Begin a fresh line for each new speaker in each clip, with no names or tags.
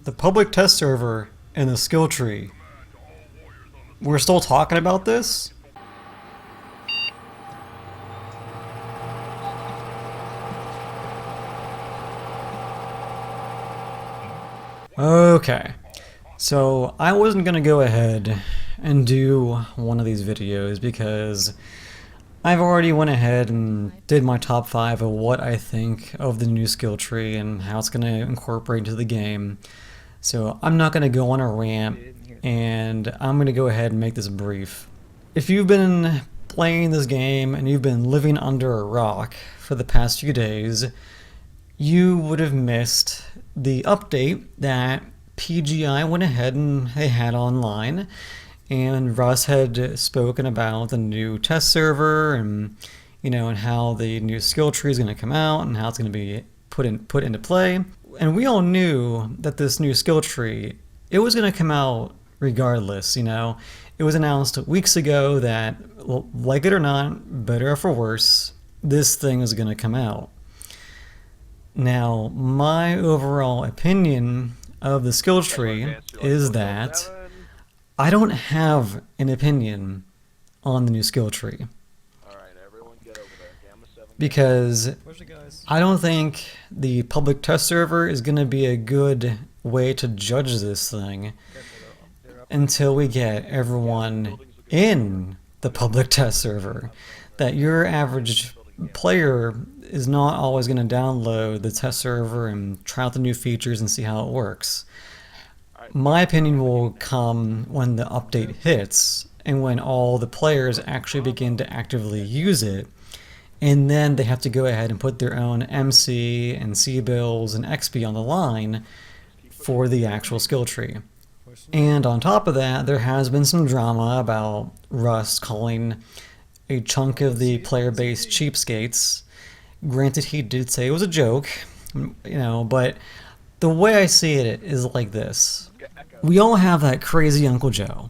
The public test server and the skill tree. We're still talking about this? Okay, so I wasn't gonna go ahead and do one of these videos because I've already went ahead and did my top 5 of what I think of the new skill tree and how it's gonna incorporate into the game. So I'm not gonna go on a rant, and I'm gonna go ahead and make this brief. If you've been playing this game and you've been living under a rock for the past few days, you would have missed the update that PGI went ahead and they had online, and Russ had spoken about the new test server and and how the new skill tree is going to come out and how it's going to be put into play. And we all knew that this new skill tree, it was going to come out regardless. It was announced weeks ago that, well, like it or not, better or for worse, this thing is going to come out. Now, my overall opinion of the skill tree is that I don't have an opinion on the new skill tree. Because I don't think the public test server is going to be a good way to judge this thing until we get everyone in the public test server. That your average player is not always going to download the test server and try out the new features and see how it works. My opinion will come when the update hits and when all the players actually begin to actively use it, and then they have to go ahead and put their own MC and C bills and XP on the line for the actual skill tree. And on top of that, there has been some drama about Rust calling a chunk of the player base cheapskates. Granted, he did say it was a joke, but the way I see it is like this. We all have that crazy Uncle Joe.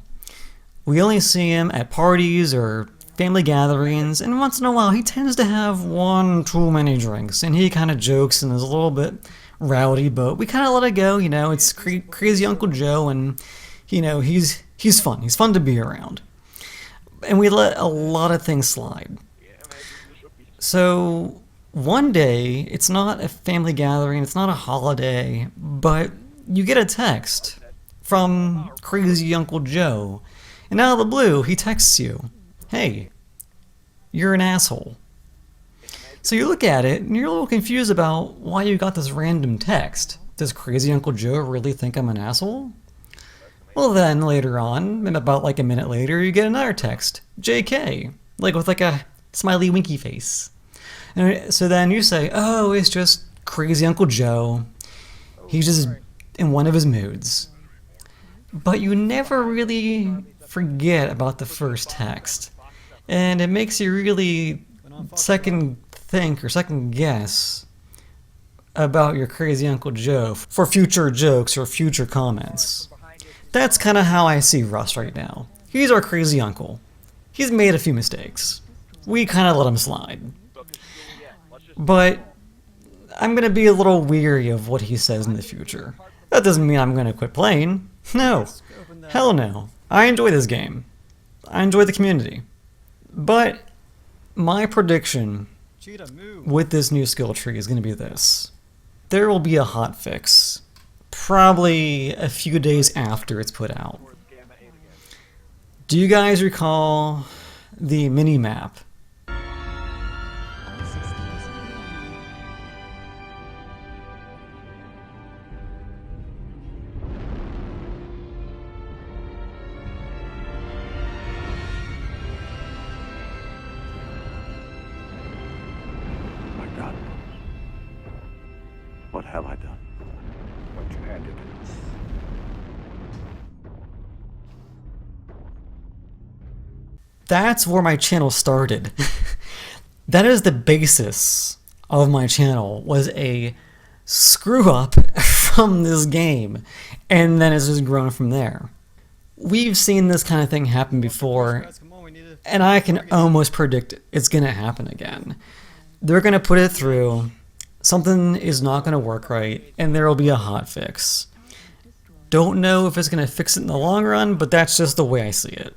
We only see him at parties or family gatherings, and once in a while he tends to have one too many drinks, and he kind of jokes and is a little bit rowdy, but we kind of let it go. It's crazy Uncle Joe, and he's fun. He's fun to be around. And we let a lot of things slide. So one day, it's not a family gathering, it's not a holiday, but you get a text from crazy Uncle Joe, and out of the blue, he texts you, "Hey, you're an asshole." So you look at it, and you're a little confused about why you got this random text. Does crazy Uncle Joe really think I'm an asshole? Well, then later on, about like a minute later, you get another text, JK, with a smiley winky face. And so then you say, oh, it's just crazy Uncle Joe. He's just in one of his moods. But you never really forget about the first text. And it makes you really second guess about your crazy Uncle Joe for future jokes or future comments. That's kind of how I see Russ right now. He's our crazy uncle. He's made a few mistakes. We kind of let him slide. But I'm going to be a little weary of what he says in the future. That doesn't mean I'm going to quit playing. No. Hell no. I enjoy this game. I enjoy the community. But my prediction with this new skill tree is going to be this. There will be a hotfix. Probably a few days after it's put out. Do you guys recall the mini-map?
My God. What have I done? What you had to do.
That's where my channel started. That is the basis of my channel, was a screw up from this game, and then it's just grown from there. We've seen this kind of thing happen before, and I can almost predict it's going to happen again. They're going to put it through, something is not going to work right, and there will be a hotfix. don't know if it's going to fix it in the long run, but that's just the way I see it.